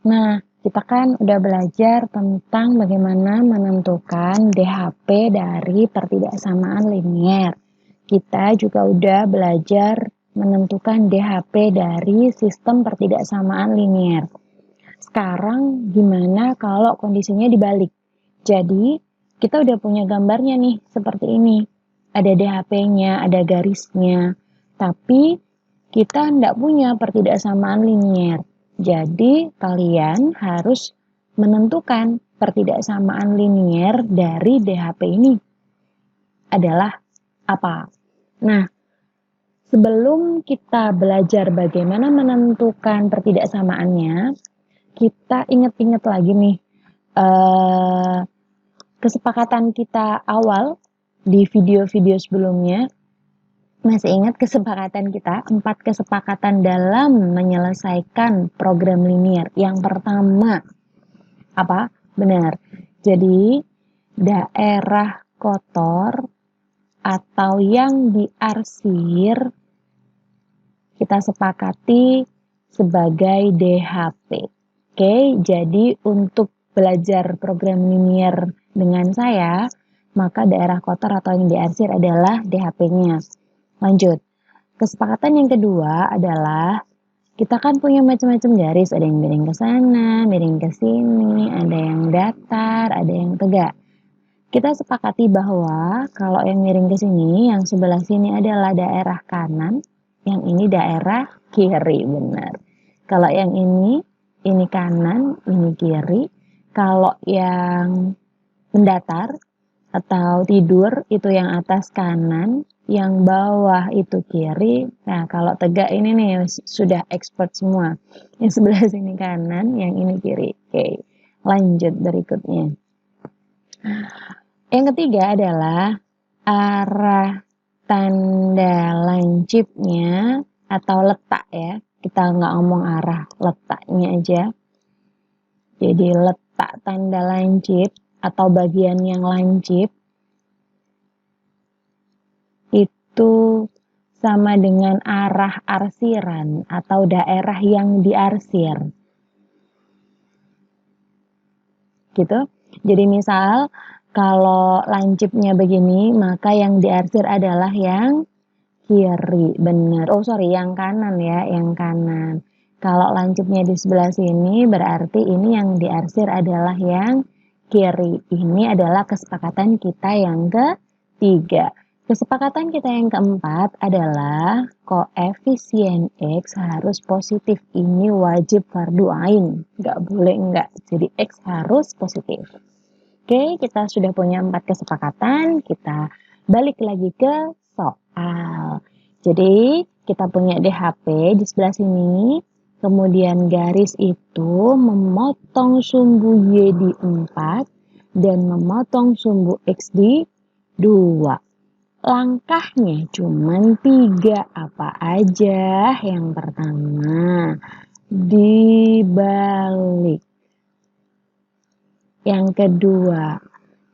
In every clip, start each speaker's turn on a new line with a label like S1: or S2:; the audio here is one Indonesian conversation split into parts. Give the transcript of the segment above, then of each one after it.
S1: Nah, kita kan udah belajar tentang bagaimana menentukan DHP dari pertidaksamaan linier. Kita juga udah belajar menentukan DHP dari sistem pertidaksamaan linier. Sekarang gimana kalau kondisinya dibalik? Jadi, kita udah punya gambarnya nih, seperti ini. Ada DHP-nya, ada garisnya. Tapi, kita tidak punya pertidaksamaan linier. Jadi, kalian harus menentukan pertidaksamaan linier dari DHP ini adalah apa. Nah, sebelum kita belajar bagaimana menentukan pertidaksamaannya, kita ingat-ingat lagi nih kesepakatan kita awal di video-video sebelumnya. Masih ingat kesepakatan kita? 4 kesepakatan dalam menyelesaikan program linier. Yang pertama, apa? Benar. Jadi, daerah kotor atau yang diarsir kita sepakati sebagai DHP. Oke, jadi untuk belajar program linier dengan saya, maka daerah kotor atau yang diarsir adalah DHP-nya. Lanjut. Kesepakatan yang kedua adalah kita kan punya macam-macam garis, ada yang miring ke sana, miring ke sini, ada yang datar, ada yang tegak. Kita sepakati bahwa kalau yang miring ke sini, yang sebelah sini adalah daerah kanan, yang ini daerah kiri, benar. Kalau yang ini kanan, ini kiri. Kalau yang mendatar atau tidur itu yang atas kanan, yang bawah itu kiri. Nah, kalau tegak ini nih sudah expert semua. Yang sebelah sini kanan, yang ini kiri. Oke, lanjut berikutnya. Yang ketiga adalah arah tanda lancipnya atau letak ya. Kita nggak ngomong arah, letaknya aja. Jadi letak tanda lancip atau bagian yang lancip itu sama dengan arah arsiran atau daerah yang diarsir. Gitu. Jadi misal kalau lancipnya begini, maka yang diarsir adalah yang kiri, benar. Oh sorry, yang kanan ya, yang kanan. Kalau lancipnya di sebelah sini, berarti ini yang diarsir adalah yang kiri. Ini adalah kesepakatan kita yang ketiga. Kesepakatan kita yang keempat adalah koefisien X harus positif. Ini wajib fardu ain. Nggak boleh enggak. Jadi X harus positif. Oke, kita sudah punya 4 kesepakatan. Kita balik lagi ke soal. Jadi, kita punya DHP di sebelah sini. Kemudian garis itu memotong sumbu Y di 4 dan memotong sumbu X di 2. Langkahnya cuma 3. Apa aja? Yang pertama, dibalik. Yang kedua,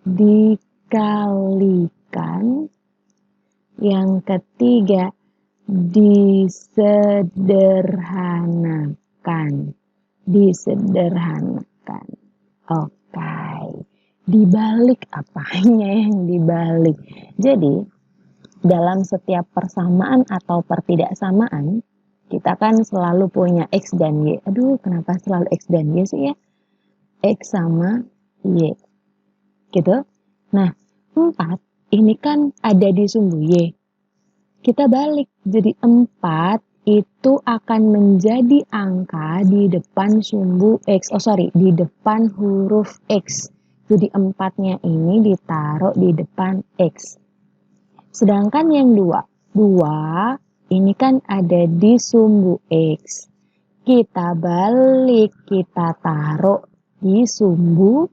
S1: dikalikan. Yang ketiga, disederhanakan. Disederhanakan. Oke. Dibalik apanya yang dibalik? Jadi, dalam setiap persamaan atau pertidaksamaan, kita kan selalu punya X dan Y. Aduh, kenapa selalu X dan Y sih ya? X sama Y. Gitu. Nah, 4 ini kan ada di sumbu Y. Kita balik, jadi 4 itu akan menjadi angka di depan sumbu X. Oh sorry, di depan huruf X. Jadi 4-nya ini ditaruh di depan X. Sedangkan yang 2 ini kan ada di sumbu X. Kita balik, kita taruh di sumbu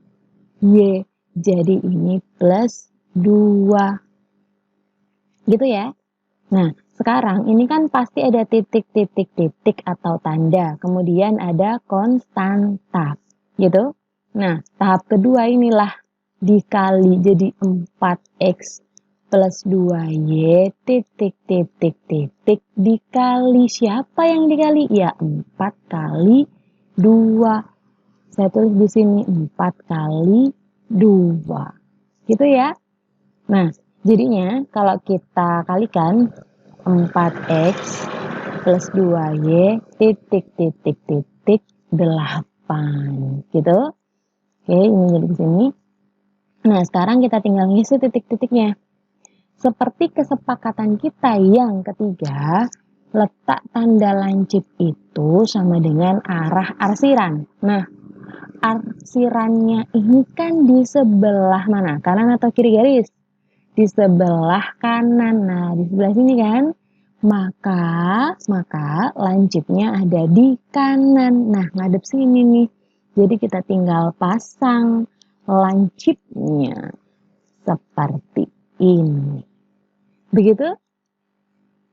S1: Y. Jadi ini plus 2. Gitu ya. Nah, sekarang ini kan pasti ada titik-titik-titik atau tanda. Kemudian ada konstanta. Gitu. Nah, tahap kedua inilah dikali. Jadi 4X plus 2Y titik-titik-titik dikali. Siapa yang dikali? Ya 4 kali 2. Saya tulis di sini 4 kali 2. Gitu ya. Nah, jadinya kalau kita kalikan 4x plus 2y titik titik titik 8. Gitu. Oke, ini jadi di sini. Nah, sekarang kita tinggal ngisi titik-titiknya. Seperti kesepakatan kita yang ketiga, letak tanda lancip itu sama dengan arah arsiran. Nah, arsirannya ini kan di sebelah mana? Kanan atau kiri garis? Di sebelah kanan. Nah, di sebelah sini kan? Maka lancipnya ada di kanan. Nah, ngadep sini nih. Jadi kita tinggal pasang lancipnya seperti ini. Begitu?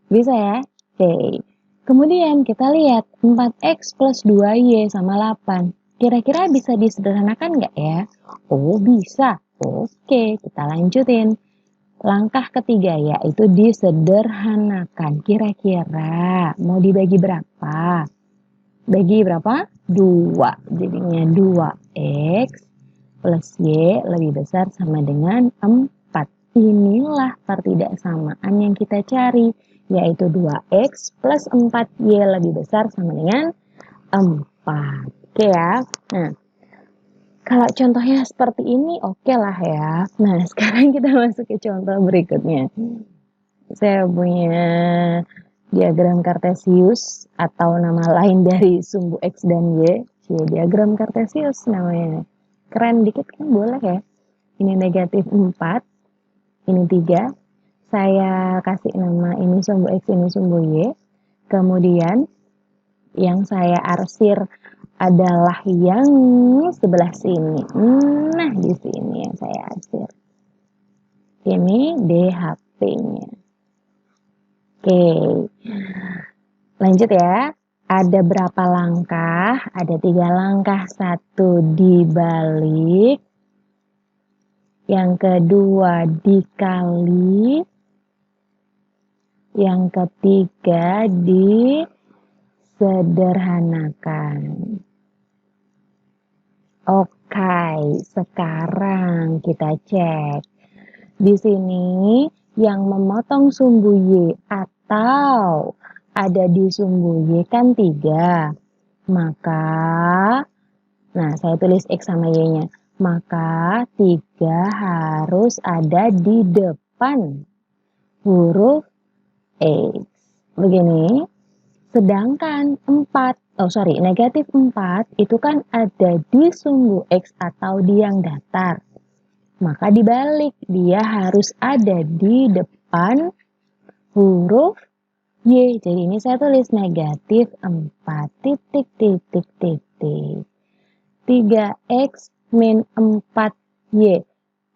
S1: Bisa ya? Oke. Kemudian kita lihat 4x plus 2y sama 8. Kira-kira bisa disederhanakan nggak ya? Oh, bisa. Oke, kita lanjutin. Langkah ketiga yaitu disederhanakan. Kira-kira mau dibagi berapa? Bagi berapa? 2. Jadinya 2x plus y lebih besar sama dengan 4. Inilah pertidaksamaan yang kita cari, yaitu 2x plus 4y lebih besar sama dengan 4. Oke ya. Nah, kalau contohnya seperti ini oke lah ya. Nah, sekarang kita masuk ke contoh berikutnya. Saya punya diagram Kartesius atau nama lain dari sumbu X dan Y. Diagram Kartesius namanya. Keren dikit kan boleh ya. Ini negatif 4. Ini 3, saya kasih nama ini sumbu X, ini sumbu Y. Kemudian yang saya arsir adalah yang sebelah sini. Nah, di sini yang saya arsir. Ini DHP-nya. Oke, lanjut ya. Ada berapa langkah? Ada 3 langkah. 1 dibalik. Yang kedua dikali. Yang ketiga disederhanakan. Oke, sekarang kita cek. Di sini yang memotong sumbu Y atau ada di sumbu Y kan 3. Maka, nah saya tulis X sama Y-nya. Maka 3 harus ada di depan huruf X. Begini. Sedangkan negatif 4 itu kan ada di sumbu X atau di yang datar. Maka dibalik, dia harus ada di depan huruf Y. Jadi ini saya tulis negatif 4 titik titik titik. 3x min 4y.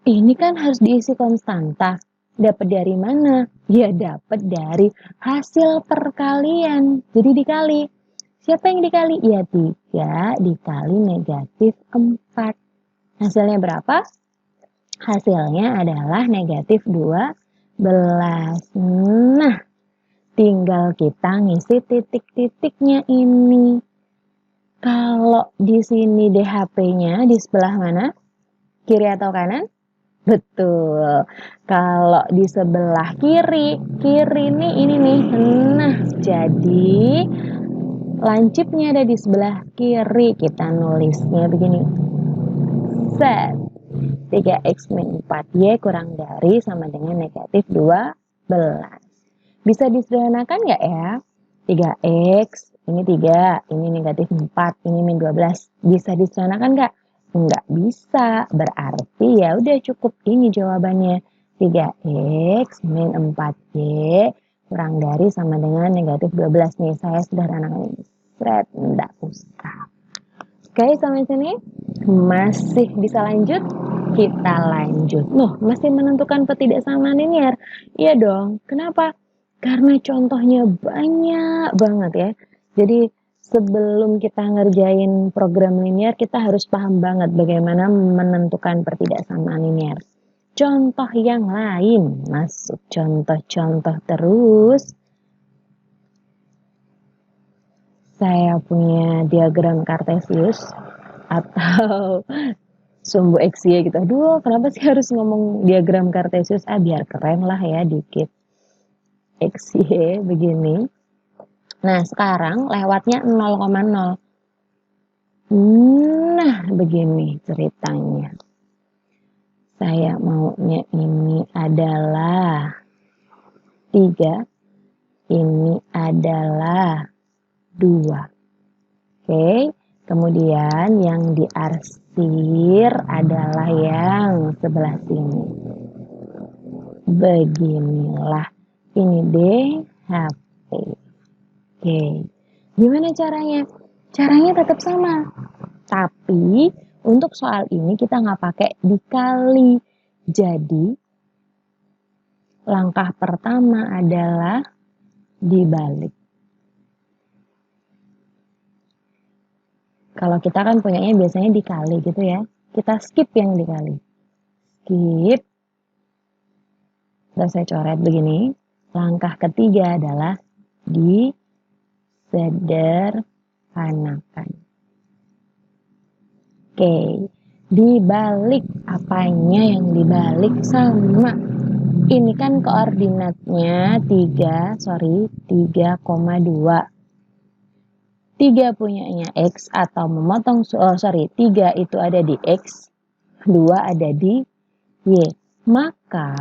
S1: Ini kan harus diisi konstanta. Dapat dari mana? Ya dapat dari hasil perkalian. Jadi dikali. Siapa yang dikali? Ya 3 dikali negatif 4. Hasilnya berapa? Hasilnya adalah negatif 12. Nah, tinggal kita ngisi titik-titiknya ini. Kalau di sini DHP-nya di sebelah mana? Kiri atau kanan? Betul. Kalau di sebelah kiri nih ini nih. Nah, jadi lancipnya ada di sebelah kiri. Kita nulisnya begini. Set. 3x min 4y kurang dari sama dengan negatif 12. Bisa disederhanakan nggak ya? 3x, ini 3, ini negatif 4, ini min 12. Bisa disederhanakan nggak? Nggak bisa. Berarti ya udah cukup ini jawabannya. 3x min 4y kurang dari sama dengan negatif 12 nih. Saya sederhanakan ini. Seret, nggak usah. Oke, sampai sini masih bisa lanjut? Kita lanjut. Masih menentukan ketidaksamaan linear? Iya dong. Kenapa? Karena contohnya banyak banget ya. Jadi sebelum kita ngerjain program linear, kita harus paham banget bagaimana menentukan pertidaksamaan linear. Contoh yang lain, masuk contoh-contoh terus. Saya punya diagram Kartesius. atau sumbu XY gitu. Aduh, kenapa sih harus ngomong diagram kartesius? Biar keren lah ya dikit. XY begini. Nah, sekarang lewatnya 0,0. Nah, begini ceritanya. Saya maunya ini adalah 3, ini adalah 2. Oke, kemudian yang diarsir adalah yang sebelah sini. Beginilah, ini DHP. Oke, gimana caranya? Caranya tetap sama, tapi untuk soal ini kita nggak pakai dikali. Jadi, langkah pertama adalah dibalik. Kalau kita kan punyanya biasanya dikali gitu ya. Kita skip yang dikali. Skip. Udah saya coret begini. Langkah ketiga adalah disederhanakan. Oke. Dibalik. Apanya yang dibalik? Sama. Ini kan koordinatnya 3,2. 3 punyanya X atau memotong, 3 itu ada di X, 2 ada di Y. Maka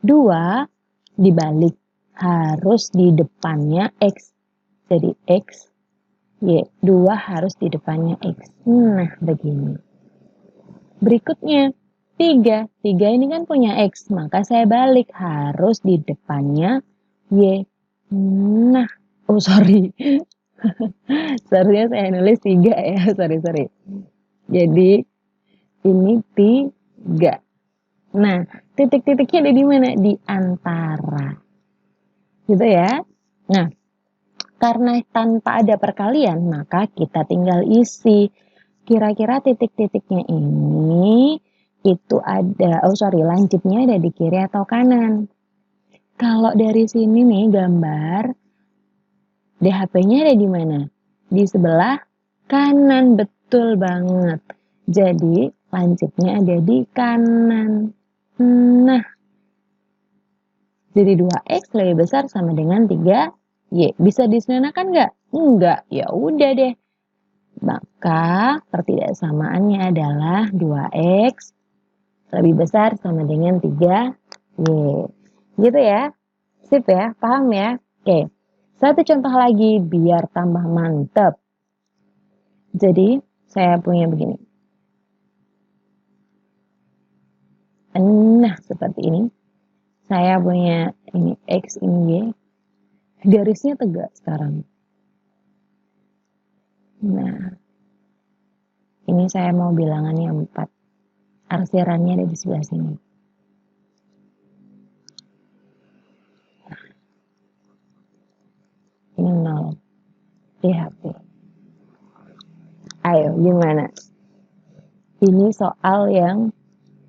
S1: 2 dibalik, harus di depannya X. Jadi X, Y. 2 harus di depannya X. Nah, begini. Berikutnya, 3. 3 ini kan punya X, maka saya balik, harus di depannya Y. Nah, sorry. Seharusnya saya nulis 3 ya, sorry. Jadi, ini 3. Nah, titik-titiknya ada di mana? Di antara. Gitu ya. Nah, karena tanpa ada perkalian, maka kita tinggal isi. Kira-kira titik-titiknya ini, itu ada, lancipnya ada di kiri atau kanan. Kalau dari sini nih gambar, DHP-nya ada di mana? Di sebelah kanan, betul banget. Jadi, lancipnya ada di kanan. Nah, jadi 2X lebih besar sama dengan 3Y. Bisa disederhanakan nggak? Enggak. Ya udah deh. Maka, pertidaksamaannya adalah 2X lebih besar sama dengan 3Y. Gitu ya? Sip ya? Paham ya? Oke. Satu contoh lagi biar tambah mantep. Jadi, saya punya begini. Nah, seperti ini. Saya punya ini X, ini Y. Garisnya tegak sekarang. Nah, ini saya mau bilangannya 4. Arsirannya ada di sebelah sini. Ini 0. DHP. Ayo, gimana? Ini soal yang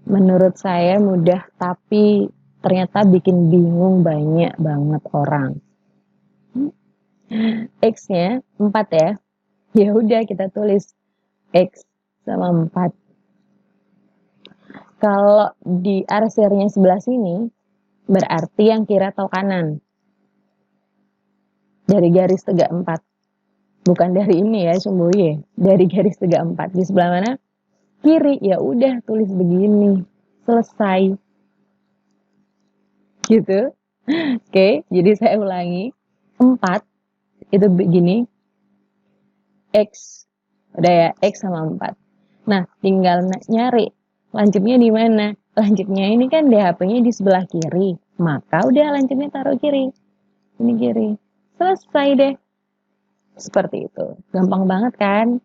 S1: menurut saya mudah, tapi ternyata bikin bingung banyak banget orang. X-nya 4 ya. Ya udah kita tulis X sama 4. Kalau di arsirnya sebelah sini, berarti yang kiri atau kanan. Dari garis tegak 4. Bukan dari ini ya, sumbu Y. Dari garis tegak 4. Di sebelah mana? Kiri. Ya udah tulis begini. Selesai. Gitu. Oke, jadi saya ulangi. 4 itu begini. X. Udah ya, X sama 4. Nah, tinggal nyari lancipnya di mana? Lancipnya ini kan DHP-nya di sebelah kiri. Maka udah lancipnya taruh kiri. Ini kiri. Selesai deh. Seperti itu. Gampang banget kan?